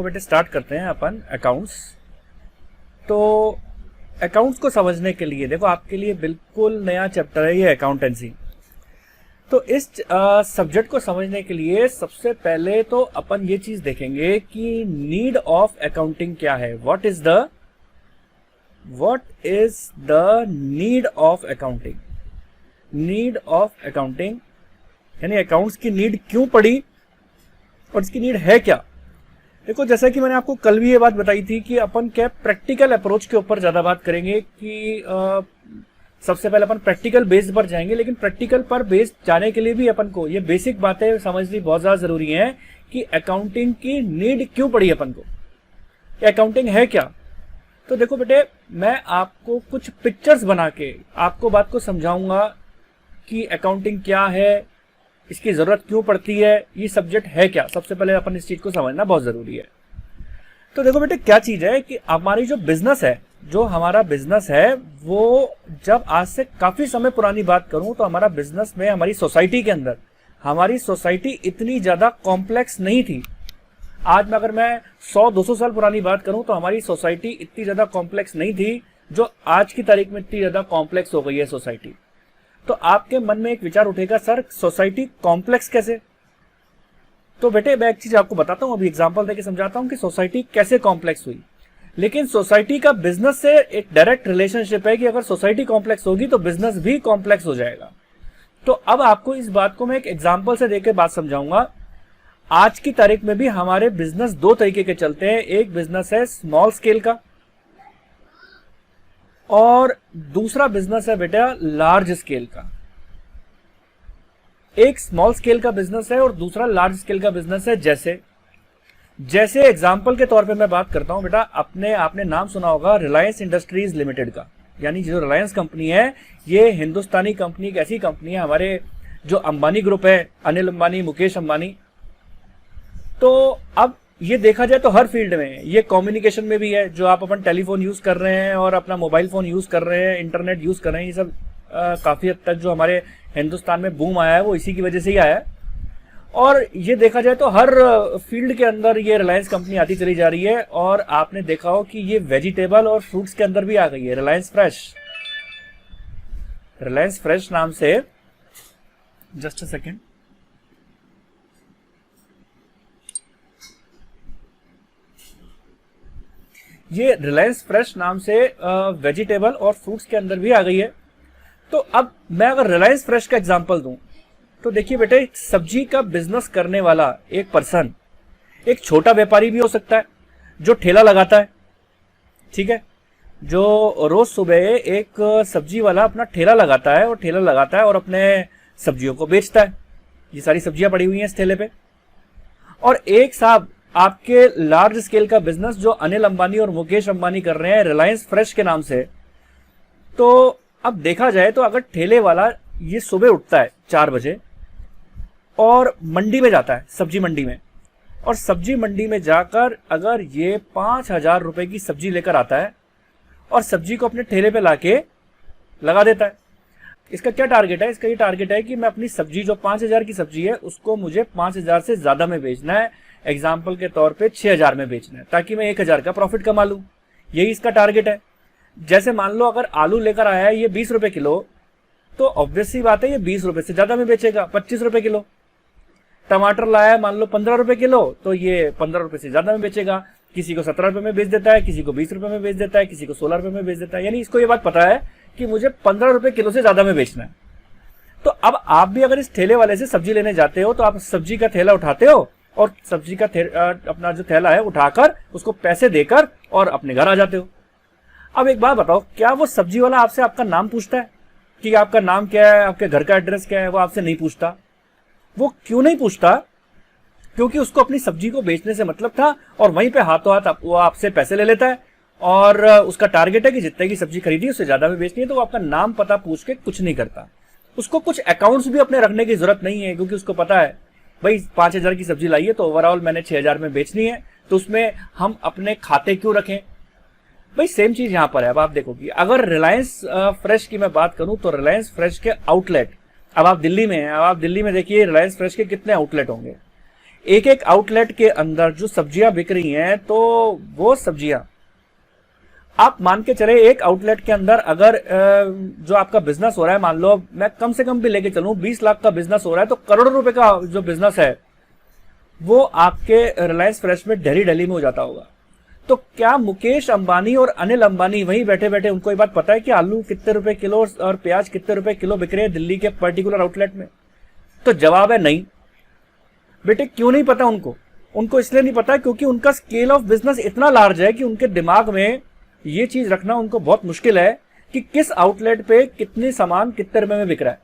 देखो बेटे स्टार्ट करते हैं अपन अकाउंट्स। तो अकाउंट्स को समझने के लिए देखो आपके लिए बिल्कुल नया चैप्टर है ये अकाउंटेंसी। तो इस सब्जेक्ट को समझने के लिए सबसे पहले तो अपन ये चीज देखेंगे कि नीड ऑफ अकाउंटिंग क्या है। What is the need of accounting. Need of accounting यानी अकाउंट्स की नीड क्यों पड़ी और इसकी नीड है क्या। देखो जैसा कि मैंने आपको कल भी ये बात बताई थी कि अपन क्या प्रैक्टिकल अप्रोच के ऊपर ज्यादा बात करेंगे कि सबसे पहले अपन प्रैक्टिकल बेस्ड पर जाएंगे, लेकिन प्रैक्टिकल पर बेस्ड जाने के लिए भी अपन को ये बेसिक बातें समझनी बहुत ज्यादा जरूरी है कि अकाउंटिंग की नीड क्यों पड़ी अपन को, अकाउंटिंग है क्या। तो देखो बेटे मैं आपको कुछ पिक्चर्स बना के आपको बात को समझाऊंगा कि अकाउंटिंग क्या है, इसकी जरूरत क्यों पड़ती है, ये सब्जेक्ट है क्या। सबसे पहले अपन इस चीज को समझना बहुत जरूरी है। तो देखो बेटे क्या चीज है कि हमारी जो बिजनेस है, जो हमारा बिजनेस है वो जब आज से काफी समय पुरानी बात करूं तो हमारा बिजनेस में हमारी सोसाइटी के अंदर हमारी सोसाइटी इतनी ज्यादा कॉम्प्लेक्स नहीं थी। आज में अगर मैं 100-200 साल पुरानी बात करूं तो हमारी सोसाइटी इतनी ज्यादा कॉम्प्लेक्स नहीं थी जो आज की तारीख में इतनी ज्यादा कॉम्प्लेक्स हो गई है सोसाइटी। तो आपके मन में एक विचार उठेगा सर सोसाइटी कॉम्प्लेक्स कैसे। तो बेटे मैं एक चीज आपको बताता हूं, अभी एग्जांपल देके समझाता हूं कि सोसाइटी कैसे कॉम्प्लेक्स हुई। लेकिन सोसाइटी का बिजनेस से एक डायरेक्ट रिलेशनशिप है कि अगर सोसाइटी कॉम्प्लेक्स होगी तो बिजनेस भी कॉम्प्लेक्स हो जाएगा। तो अब आपको इस बात को मैं एक एग्जांपल से देकर बात समझाऊंगा। आज की तारीख में भी हमारे बिजनेस दो तरीके के चलते हैं। एक बिजनेस है स्मॉल स्केल का और दूसरा बिजनेस है बेटा लार्ज स्केल का। एक स्मॉल स्केल का बिजनेस है और दूसरा लार्ज स्केल का बिजनेस है। जैसे एग्जांपल के तौर पे मैं बात करता हूं बेटा, आपने नाम सुना होगा रिलायंस इंडस्ट्रीज लिमिटेड का, यानी जो रिलायंस कंपनी है ये हिंदुस्तानी कंपनी, एक ऐसी कंपनी है हमारे जो अंबानी ग्रुप है, अनिल अंबानी, मुकेश अंबानी। तो अब ये देखा जाए तो हर फील्ड में, ये कम्युनिकेशन में भी है, जो आप अपन टेलीफोन यूज कर रहे हैं और अपना मोबाइल फोन यूज कर रहे हैं, इंटरनेट यूज कर रहे हैं, ये सब काफी हद तक जो हमारे हिंदुस्तान में बूम आया है वो इसी की वजह से ही आया है। और ये देखा जाए तो हर फील्ड के अंदर ये रिलायंस कंपनी आती चली जा रही है। और आपने देखा हो कि ये वेजिटेबल और फ्रूट्स के अंदर भी आ गई है रिलायंस फ्रेश नाम से। जस्ट अ सेकेंड, ये रिलायंस फ्रेश नाम से वेजिटेबल और फ्रूट्स के अंदर भी आ गई है। तो अब मैं अगर रिलायंस फ्रेश का एग्जांपल दूं तो देखिए बेटे सब्जी का बिजनेस करने वाला एक पर्सन एक छोटा व्यापारी भी हो सकता है जो ठेला लगाता है, ठीक है, जो रोज सुबह एक सब्जी वाला अपना ठेला लगाता है और अपने सब्जियों को बेचता है। ये सारी सब्जियां पड़ी हुई हैं इस ठेले पे। और एक साहब आपके लार्ज स्केल का बिजनेस जो अनिल अंबानी और मुकेश अंबानी कर रहे हैं रिलायंस फ्रेश के नाम से। तो अब देखा जाए तो अगर ठेले वाला ये सुबह उठता है 4 बजे और मंडी में जाता है, सब्जी मंडी में, और सब्जी मंडी में जाकर अगर ये 5,000 रुपए की सब्जी लेकर आता है और सब्जी को अपने ठेले पे लाके लगा देता है। इसका क्या टारगेट है? इसका ये टारगेट है कि मैं अपनी सब्जी जो 5,000 की सब्जी है उसको मुझे 5,000 से ज्यादा में बेचना है, एग्जाम्पल के तौर पे 6,000 में बेचना है ताकि मैं 1,000 का प्रॉफिट कमा लूं। यही इसका टारगेट है। जैसे मान लो अगर आलू लेकर आया है ये 20 रुपए किलो, तो ऑब्वियस सी बात है ये 20 रुपए से ज्यादा में बेचेगा, 25 रुपए किलो। टमाटर लाया है मान लो 15 रुपए किलो, तो ये 15 रुपए से ज्यादा में बेचेगा। किसी को 17 रुपए में बेच देता है, किसी को 20 रुपए में बेच देता है, किसी को 16 रुपए में बेच देता है। यानी इसको ये बात पता है कि मुझे 15 रुपए किलो से ज्यादा में बेचना है। तो अब आप भी अगर इस ठेले वाले से सब्जी लेने जाते हो तो आप सब्जी का थैला उठाते हो और सब्जी का अपना जो थैला है उठाकर उसको पैसे देकर और अपने घर आ जाते हो। अब एक बात बताओ, क्या वो सब्जी वाला आपसे आपका नाम पूछता है कि आपका नाम क्या है, आपके घर का एड्रेस क्या है? वो आपसे नहीं पूछता। वो क्यों नहीं पूछता? क्योंकि उसको अपनी सब्जी को बेचने से मतलब था और वहीं पे हाथों हाथ वो आपसे पैसे ले लेता है और उसका टारगेट है कि जितने की सब्जी खरीदी उससे ज्यादा में बेचनी है। तो वो आपका नाम पता पूछ के कुछ नहीं करता। उसको कुछ अकाउंट्स भी अपने रखने की जरूरत नहीं है, क्योंकि उसको पता है भाई 5,000 की सब्जी लाई है तो ओवरऑल मैंने 6,000 में बेचनी है, तो उसमें हम अपने खाते क्यों रखें। भाई सेम चीज यहां पर है। अब आप देखो कि अगर रिलायंस फ्रेश की मैं बात करूं तो रिलायंस फ्रेश के आउटलेट, अब आप दिल्ली में हैं, अब आप दिल्ली में देखिए रिलायंस फ्रेश के कितने आउटलेट होंगे। एक एक आउटलेट के अंदर जो सब्जियां बिक रही हैं, तो वो सब्जियां आप मान के चले एक आउटलेट के अंदर अगर जो आपका बिजनेस हो रहा है, मान लो मैं कम से कम भी लेके चलूं 20 लाख का बिजनेस हो रहा है, तो करोड़ों रुपए का जो बिजनेस है वो आपके रिलायंस फ्रेश में दिल्ली में हो जाता होगा। तो क्या मुकेश अंबानी और अनिल अंबानी वहीं बैठे बैठे उनको ये बात पता है कि आलू कितने रुपए किलो और प्याज कितने रुपए किलो बिक रहे हैं दिल्ली के पर्टिकुलर आउटलेट में? तो जवाब है नहीं बेटे। क्यों नहीं पता उनको? उनको इसलिए नहीं पता क्योंकि उनका स्केल ऑफ बिजनेस इतना लार्ज है कि उनके दिमाग में ये चीज रखना उनको बहुत मुश्किल है कि किस आउटलेट पे कितने सामान कितने रुपए में बिक रहा है।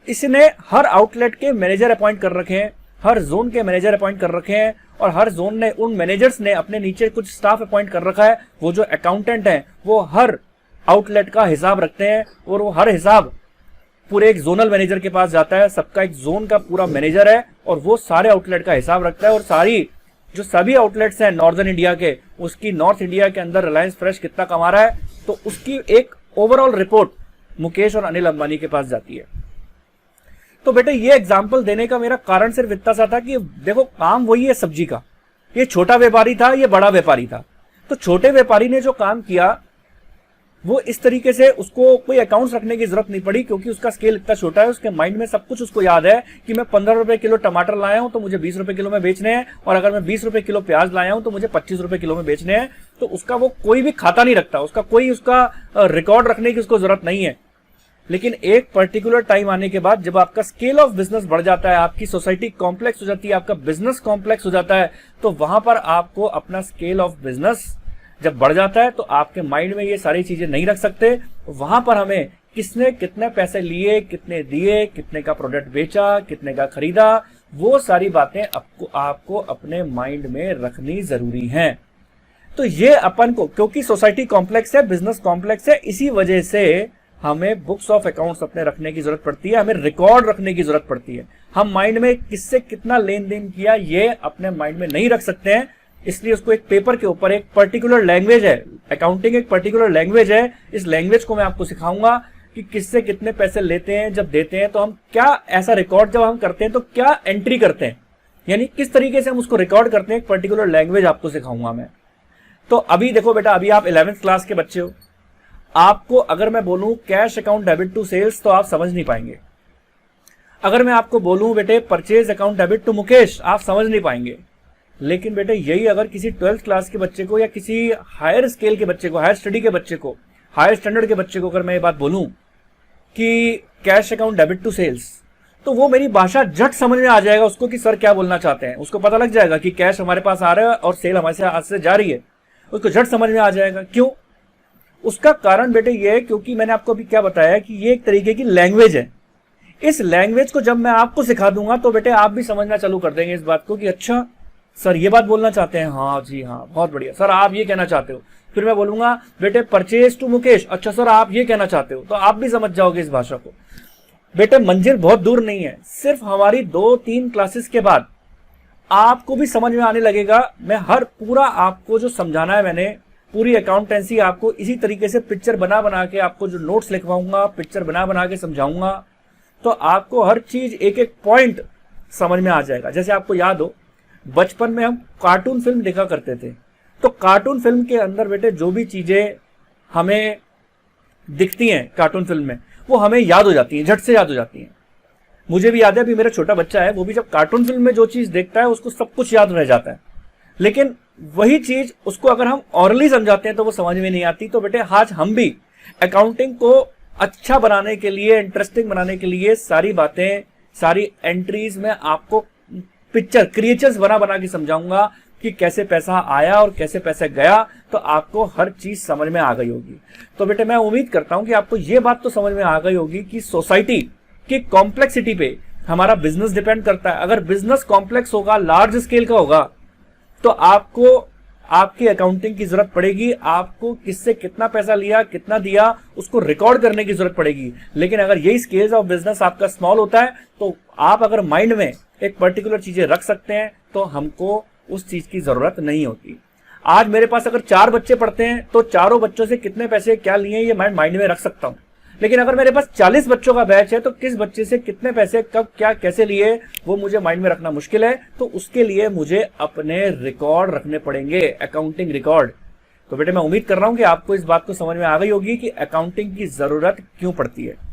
इसने हर आउटलेट के मैनेजर अपॉइंट कर रखे हैं, हर जोन के मैनेजर अपॉइंट कर रखे हैं, और हर जोन ने उन मैनेजर्स ने अपने नीचे कुछ स्टाफ अपॉइंट कर रखा है। वो जो अकाउंटेंट हैं वो हर आउटलेट का हिसाब रखते हैं, और वो हर हिसाब पूरे एक जोनल मैनेजर के पास जाता है। सबका एक जोन का पूरा मैनेजर है और वो सारे आउटलेट का हिसाब रखता है, और सारी जो सभी आउटलेट्स हैं नॉर्दर्न इंडिया के, उसकी नॉर्थ इंडिया के अंदर रिलायंस फ्रेश कितना कमा रहा है, तो उसकी एक ओवरऑल रिपोर्ट मुकेश और अनिल अंबानी के पास जाती है। तो बेटे ये एग्जाम्पल देने का मेरा कारण सिर्फ इतना सा था कि देखो काम वही है सब्जी का। ये छोटा व्यापारी था, ये बड़ा व्यापारी था। तो छोटे व्यापारी ने जो काम किया वो इस तरीके से, उसको कोई अकाउंट्स रखने की जरूरत नहीं पड़ी क्योंकि उसका स्केल इतना छोटा है। उसके माइंड में सब कुछ उसको याद है कि मैं 15 रुपए किलो टमाटर लाया हूं तो मुझे 20 रुपए किलो में बेचने हैं, और अगर मैं 20 रुपए किलो प्याज लाया हूं तो मुझे 25 रुपए किलो में बेचने हैं। तो उसका वो कोई भी खाता नहीं रखता, उसका कोई उसका रिकॉर्ड रखने की उसको जरूरत नहीं है। लेकिन एक पर्टिकुलर टाइम आने के बाद जब आपका स्केल ऑफ बिजनेस बढ़ जाता है, आपकी सोसाइटी कॉम्प्लेक्स हो जाती है, आपका बिजनेस कॉम्प्लेक्स हो जाता है, तो वहां पर आपको अपना स्केल ऑफ बिजनेस जब बढ़ जाता है तो आपके माइंड में ये सारी चीजें नहीं रख सकते। वहां पर हमें किसने कितने पैसे लिए, कितने दिए, कितने का प्रोडक्ट बेचा, कितने का खरीदा, वो सारी बातें आपको अपने माइंड में रखनी जरूरी हैं। तो ये अपन को, क्योंकि सोसाइटी कॉम्प्लेक्स है, बिजनेस कॉम्प्लेक्स है, इसी वजह से हमें बुक्स ऑफ अकाउंट्स अपने रखने की जरूरत पड़ती है, हमें रिकॉर्ड रखने की जरूरत पड़ती है। हम माइंड में किससे कितना लेन देन किया ये अपने माइंड में नहीं रख सकते हैं, इसलिए उसको एक पेपर के ऊपर, एक पर्टिकुलर लैंग्वेज है, अकाउंटिंग एक पर्टिकुलर लैंग्वेज है, इस लैंग्वेज को मैं आपको सिखाऊंगा कि किससे कितने पैसे लेते हैं, जब देते हैं तो हम क्या ऐसा रिकॉर्ड जब हम करते हैं तो क्या एंट्री करते हैं, यानी किस तरीके से हम उसको रिकॉर्ड करते हैं, एक पर्टिकुलर लैंग्वेज आपको सिखाऊंगा मैं। तो अभी देखो बेटा, अभी आप 11th क्लास के बच्चे हो, आपको अगर मैं बोलूं cash account debit to sales तो आप समझ नहीं पाएंगे। अगर मैं आपको बोलूं बेटे purchase account debit to Mukesh, आप समझ नहीं पाएंगे। लेकिन बेटे यही अगर किसी 12th क्लास के बच्चे को या किसी हायर स्केल के बच्चे को, हायर स्टडी के बच्चे को, हायर स्टैंडर्ड के बच्चे को अगर मैं ये बात बोलूं कि cash account debit to sales, तो वो मेरी भाषा झट समझ में आ जाएगा उसको कि सर क्या बोलना चाहते हैं। उसको पता लग जाएगा कि कैश हमारे पास आ रहा है और सेल हमारे हाथ से जा रही है, उसको झट समझ में आ जाएगा। क्यों? उसका कारण बेटे ये है क्योंकि मैंने आपको अभी क्या बताया कि ये एक तरीके की लैंग्वेज है। इस लैंग्वेज को जब मैं आपको सिखा दूंगा तो बेटे आप भी समझना चालू कर देंगे इस बात को कि अच्छा सर ये बात बोलना चाहते हैं, हाँ जी हाँ बहुत बढ़िया सर आप ये कहना चाहते हो। फिर मैं बोलूंगा बेटे परचेज टू मुकेश, अच्छा सर आप ये कहना चाहते हो, तो आप भी समझ जाओगे इस भाषा को। बेटे मंजिल बहुत दूर नहीं है, सिर्फ हमारी 2-3 क्लासेस के बाद आपको भी समझ में आने लगेगा। मैं हर पूरा आपको जो समझाना है, मैंने पूरी अकाउंटेंसी आपको इसी तरीके से पिक्चर बना बना के, आपको जो नोट्स लिखवाऊंगा पिक्चर बना बना के समझाऊंगा, तो आपको हर चीज एक एक पॉइंट समझ में आ जाएगा। जैसे आपको याद हो बचपन में हम कार्टून फिल्म देखा करते थे, तो कार्टून फिल्म के अंदर बेटे जो भी चीजें हमें दिखती हैं कार्टून फिल्म में वो हमें याद हो जाती हैं, झट से याद हो जाती हैं। मुझे भी याद है, अभी मेरा छोटा बच्चा है, वो भी जब कार्टून फिल्म में जो चीज देखता है उसको सब कुछ याद रह जाता है, लेकिन वही चीज उसको अगर हम ऑरली समझाते हैं तो वो समझ में नहीं आती। तो बेटे आज हम भी अकाउंटिंग को अच्छा बनाने के लिए, इंटरेस्टिंग बनाने के लिए सारी बातें, सारी एंट्रीज में आपको पिक्चर क्रिएचर्स बना बना के समझाऊंगा कि कैसे पैसा आया और कैसे पैसे गया, तो आपको हर चीज समझ में आ गई होगी। तो बेटे मैं उम्मीद करता हूं कि आपको ये बात तो समझ में आ गई होगी कि सोसाइटी की कॉम्प्लेक्सिटी पे हमारा बिजनेस डिपेंड करता है। अगर बिजनेस कॉम्प्लेक्स होगा, लार्ज स्केल का होगा, तो आपको आपकी अकाउंटिंग की जरूरत पड़ेगी, आपको किससे कितना पैसा लिया, कितना दिया, उसको रिकॉर्ड करने की जरूरत पड़ेगी। लेकिन अगर यही स्केल्स ऑफ बिजनेस आपका स्मॉल होता है तो आप अगर माइंड में एक पर्टिकुलर चीजें रख सकते हैं तो हमको उस चीज की जरूरत नहीं होती। आज मेरे पास अगर 4 बच्चे पढ़ते हैं तो चारों बच्चों से कितने पैसे क्या लिए ये मैं माइंड में रख सकता हूं, लेकिन अगर मेरे पास 40 बच्चों का बैच है तो किस बच्चे से कितने पैसे कब क्या कैसे लिए वो मुझे माइंड में रखना मुश्किल है। तो उसके लिए मुझे अपने रिकॉर्ड रखने पड़ेंगे, अकाउंटिंग रिकॉर्ड। तो बेटे मैं उम्मीद कर रहा हूं कि आपको इस बात को समझ में आ गई होगी कि अकाउंटिंग की जरूरत क्यों पड़ती है।